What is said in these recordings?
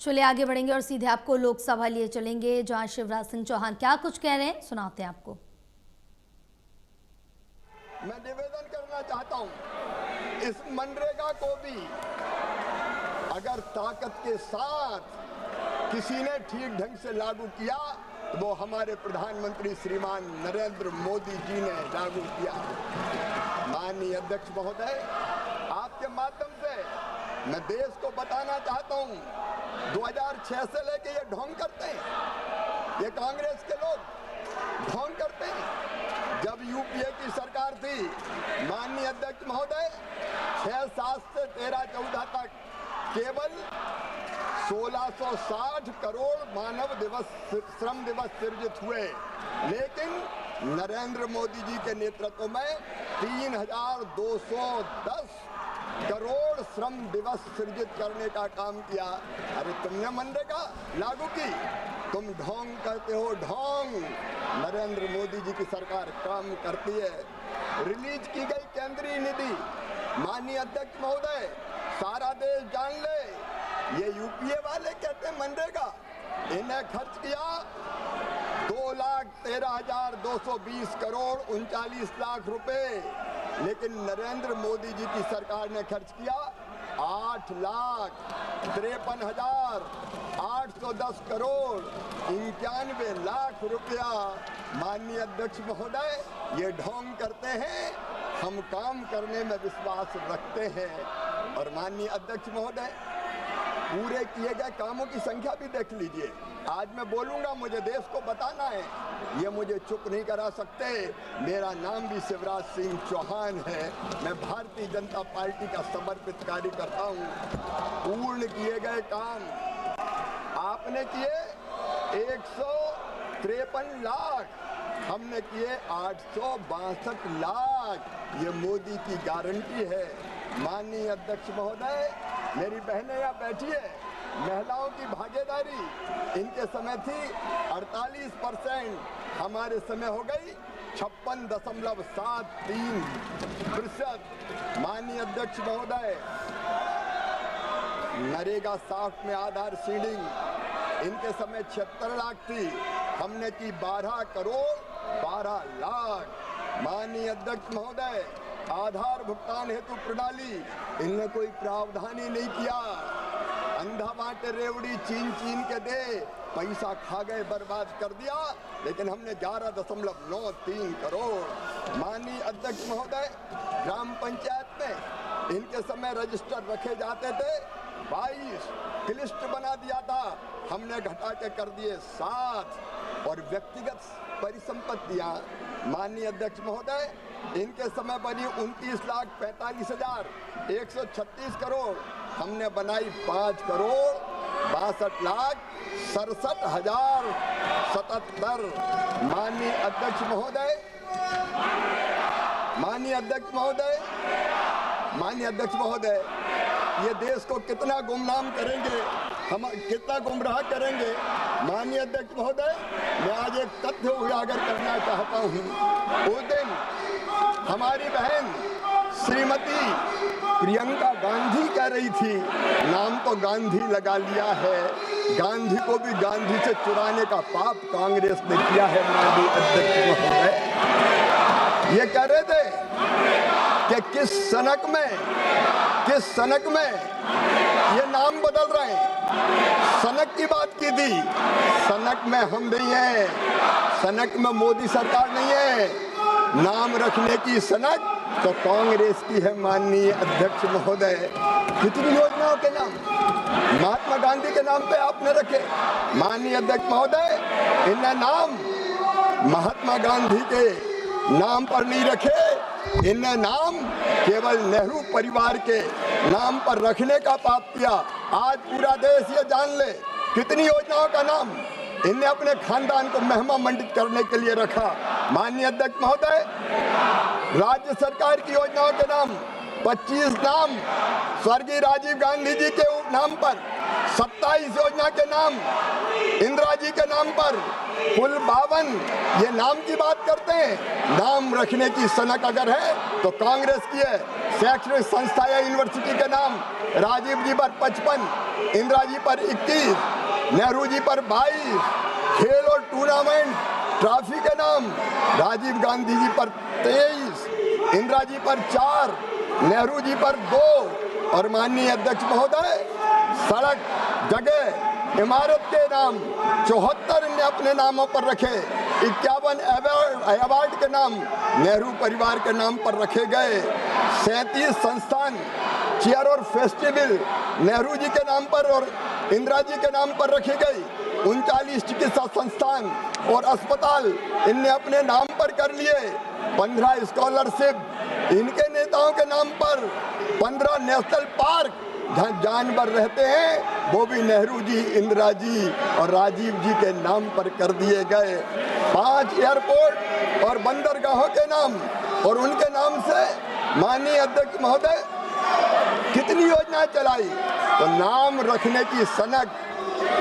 चलिए आगे बढ़ेंगे और सीधे आपको लोकसभा लिए चलेंगे, जहां शिवराज सिंह चौहान क्या कुछ कह रहे हैं सुनाते हैं आपको। मैं निवेदन करना चाहता हूं, इस मनरेगा को भी अगर ताकत के साथ किसी ने ठीक ढंग से लागू किया तो वो हमारे प्रधानमंत्री श्रीमान नरेंद्र मोदी जी ने लागू किया। माननीय अध्यक्ष महोदय, आपके माध्यम से मैं देश को बताना चाहता हूं, 2006 से लेके ये ढोंग करते हैं, ये कांग्रेस के लोग ढोंग करते हैं। जब यूपीए की सरकार थी, माननीय अध्यक्ष महोदय, 6, 7 से 13, 14 तक केवल 1660 करोड़ मानव दिवस, श्रम दिवस सृजित हुए, लेकिन नरेंद्र मोदी जी के नेतृत्व में 3210 करोड़ श्रम दिवस सृजित करने का काम किया। अरे तुमने मनरेगा लागू की, तुम ढोंग करते हो, ढोंग। नरेंद्र मोदी जी की सरकार काम करती है। रिलीज की गई केंद्रीय निधि, माननीय अध्यक्ष महोदय, सारा देश जान ले, ये यूपीए वाले कहते हैं मनरेगा, इन्हें खर्च किया 2,13,220 करोड़ 39 लाख रुपए, लेकिन नरेंद्र मोदी जी की सरकार ने खर्च किया 8,53,810 करोड़ 91 लाख रुपया। माननीय अध्यक्ष महोदय, ये ढोंग करते हैं, हम काम करने में विश्वास रखते हैं। और माननीय अध्यक्ष महोदय, पूरे किए गए कामों की संख्या भी देख लीजिए। आज मैं बोलूंगा, मुझे देश को बताना है, ये मुझे चुप नहीं करा सकते। मेरा नाम भी शिवराज सिंह चौहान है, मैं भारतीय जनता पार्टी का समर्पित कार्यकर्ता हूँ। पूर्ण किए गए काम आपने किए 153 लाख, हमने किए 862 लाख, ये मोदी की गारंटी है। माननीय अध्यक्ष महोदय, मेरी बहनें यहाँ बैठी है, महिलाओं की भागीदारी इनके समय थी 48%, हमारे समय हो गई 56.73%। माननीय अध्यक्ष महोदय, नरेगा 60 में आधार सीडिंग इनके समय 76 लाख थी, हमने की 12 करोड़ 12 लाख। माननीय अध्यक्ष महोदय, आधार भुगतान हेतु प्रणाली, इनने कोई प्रावधान ही नहीं किया। अंधा बांटे रेवड़ी चीन के दे, पैसा खा गए, बर्बाद कर दिया, लेकिन हमने 11.93 करोड़। माननीय अध्यक्ष महोदय, ग्राम पंचायत में इनके समय रजिस्टर रखे जाते थे 22, लिस्ट बना दिया था, हमने घटा के कर दिए 7। और व्यक्तिगत परिसंपत्तियां, माननीय अध्यक्ष महोदय, इनके समय बनी 29,45,136 करोड़, हमने बनाई 5 करोड़ 62,67,077। माननीय अध्यक्ष महोदय, माननीय अध्यक्ष महोदय, माननीय अध्यक्ष महोदय, ये देश को कितना गुमनाम करेंगे, हम कितना गुमराह करेंगे। माननीय अध्यक्ष महोदय, मैं आज एक तथ्य उजागर करना चाहता हूँ। उस दिन हमारी बहन श्रीमती प्रियंका गांधी कह रही थी, नाम तो गांधी लगा लिया है, गांधी को भी गांधी से चुराने का पाप कांग्रेस ने किया है। माननीय अध्यक्ष महोदय, ये कह रहे थे कि किस सनक में ये नाम बदल रहे हैं। सनक की बात की थी, सनक में हम नहीं है, सनक में मोदी सरकार नहीं है, नाम रखने की सनक तो कांग्रेस की है। माननीय अध्यक्ष महोदय, कितनी योजनाओं के नाम महात्मा गांधी के नाम पे आपने रखे। माननीय अध्यक्ष महोदय, इनने नाम महात्मा गांधी के नाम पर नहीं रखे, इनने नाम केवल नेहरू परिवार के नाम पर रखने का पाप किया। आज पूरा देश ये जान ले, कितनी योजनाओं का नाम इनने अपने खानदान को महिमा मंडित करने के लिए रखा। माननीय अध्यक्ष महोदय, राज्य सरकार की योजनाओं के नाम 25 नाम स्वर्गीय राजीव गांधी जी के नाम पर, 27 योजना के नाम इंदिरा जी के नाम पर, कुल 52। ये नाम की बात करते हैं, नाम रखने की सनक अगर है तो कांग्रेस की है। शैक्षणिक संस्था या यूनिवर्सिटी के नाम राजीव जी पर 55, इंदिरा जी पर 21, नेहरू जी पर 22, खेल और टूर्नामेंट ट्रॉफी के नाम राजीव गांधी जी पर 23, इंदिरा जी पर 4, नेहरू जी पर 2 और माननीय अध्यक्ष महोदय सड़क, जगह, इमारत के नाम 74 ने अपने नामों पर रखे। 51 अवार्ड के नाम नेहरू परिवार के नाम पर रखे गए। 37 संस्थान, चेयर और फेस्टिवल नेहरू जी के नाम पर और इंदिरा जी के नाम पर रखी गई। 39 चिकित्सा संस्थान और अस्पताल इनने अपने नाम पर कर लिए। 15 स्कॉलरशिप इनके नेताओं के नाम पर। 15 नेशनल पार्क जहाँ जानवर रहते हैं वो भी नेहरू जी, इंदिरा जी और राजीव जी के नाम पर कर दिए गए। 5 एयरपोर्ट और बंदरगाहों के नाम और उनके नाम से माननीय अध्यक्ष महोदय कितनी योजना चलाई। तो नाम रखने की सनक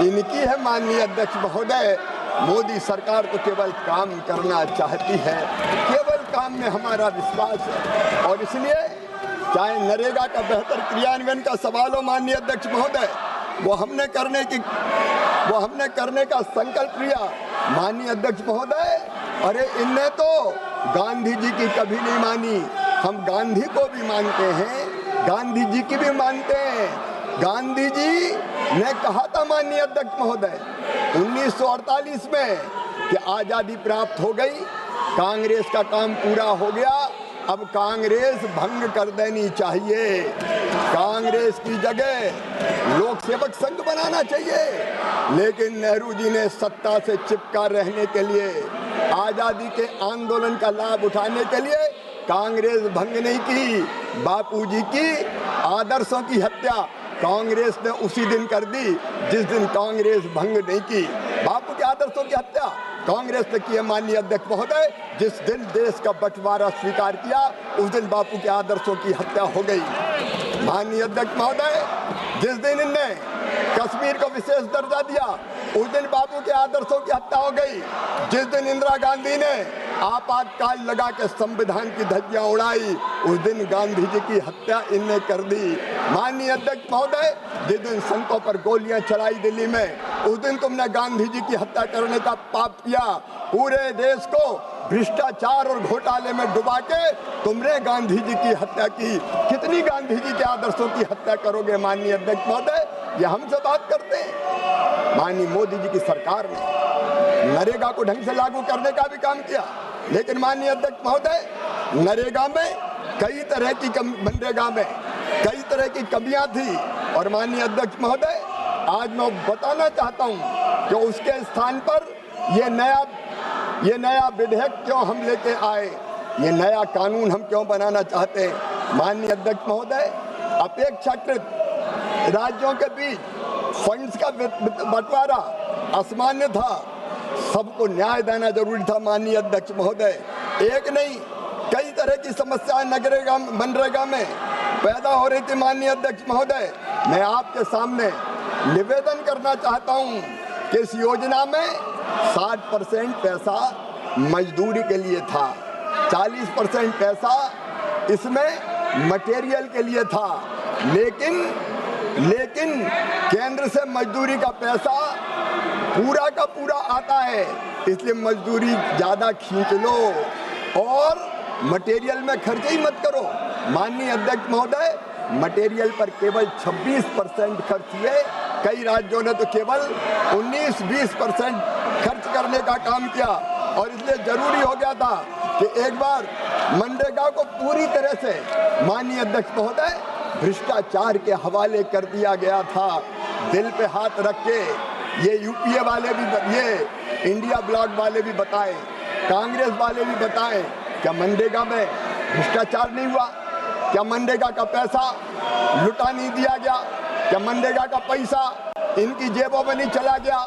इनकी है माननीय अध्यक्ष महोदय। मोदी सरकार तो केवल काम करना चाहती है, केवल काम में हमारा विश्वास है और इसलिए चाहे नरेगा का बेहतर क्रियान्वयन का सवाल हो माननीय अध्यक्ष महोदय, वो हमने करने का संकल्प लिया माननीय अध्यक्ष महोदय। अरे इनने तो गांधी जी की कभी नहीं मानी, हम गांधी को भी मानते हैं, गांधी जी की भी मानते हैं। गांधी जी ने कहा था माननीय अध्यक्ष महोदय 1948 में कि आजादी प्राप्त हो गई, कांग्रेस का काम पूरा हो गया, अब कांग्रेस भंग कर देनी चाहिए, कांग्रेस की जगह लोक सेवक संघ बनाना चाहिए। लेकिन नेहरू जी ने सत्ता से चिपका रहने के लिए, आजादी के आंदोलन का लाभ उठाने के लिए कांग्रेस भंग नहीं की। बापूजी की आदर्शों की हत्या कांग्रेस ने उसी दिन कर दी जिस दिन कांग्रेस भंग नहीं की। बापू के आदर्शों की हत्या कांग्रेस ने की है माननीय अध्यक्ष महोदय। जिस दिन देश का बंटवारा स्वीकार किया उस दिन बापू के आदर्शों की हत्या हो गई। माननीय अध्यक्ष महोदय, जिस दिन इनने कश्मीर को विशेष दर्जा दिया उस दिन बापू के आदर्शों की हत्या हो गई। जिस दिन इंदिरा गांधी ने आपातकाल लगा के संविधान की धज्जियां उड़ाई उस दिन गांधी जी की हत्या इनने कर दी। माननीय अध्यक्ष महोदय, जिस दिन संतों पर गोलियां चलाई दिल्ली में उस दिन तुमने गांधी जी की हत्या करने का पाप किया। पूरे देश को भ्रष्टाचार और घोटाले में डुबा के तुमने गांधी जी की हत्या की। कितनी गांधी जी के आदर्शों की हत्या करोगे माननीय अध्यक्ष महोदय? ये हमसे बात करते हैं। माननीय मोदी जी की सरकार ने नरेगा को ढंग से लागू करने का भी काम किया, लेकिन माननीय अध्यक्ष महोदय नरेगा में कई तरह की कई तरह की कमियां थी और माननीय अध्यक्ष महोदय आज मैं बताना चाहता हूं कि उसके स्थान पर ये नया विधेयक क्यों हम लेके आए, ये नया कानून हम क्यों बनाना चाहते हैं। माननीय अध्यक्ष महोदय, अपेक्षाकृत राज्यों के बीच फंड्स का बंटवारा असामान्य था, सबको न्याय देना जरूरी था माननीय अध्यक्ष महोदय। एक नहीं कई तरह की समस्याएं मनरेगा में पैदा हो रही थी माननीय अध्यक्ष महोदय। मैं आपके सामने निवेदन करना चाहता हूं कि इस योजना में 60% पैसा मजदूरी के लिए था, 40% पैसा इसमें मटेरियल के लिए था, लेकिन केंद्र से मजदूरी का पैसा पूरा का पूरा आता है, इसलिए मजदूरी ज़्यादा खींच लो और मटेरियल में खर्च ही मत करो। माननीय अध्यक्ष महोदय, मटेरियल पर केवल 26% खर्च हुए, कई राज्यों ने तो केवल 19-20% खर्च करने का काम किया और इसलिए जरूरी हो गया था कि एक बार मनरेगा को पूरी तरह से माननीय अध्यक्ष महोदय भ्रष्टाचार के हवाले कर दिया गया था। दिल पे हाथ रख के ये यूपीए वाले भी, ये इंडिया ब्लॉक वाले भी बताएं, कांग्रेस वाले भी बताएं, क्या मनरेगा में भ्रष्टाचार नहीं हुआ? क्या मनरेगा का पैसा लुटा नहीं दिया गया? क्या मनरेगा का पैसा इनकी जेबों में नहीं चला गया?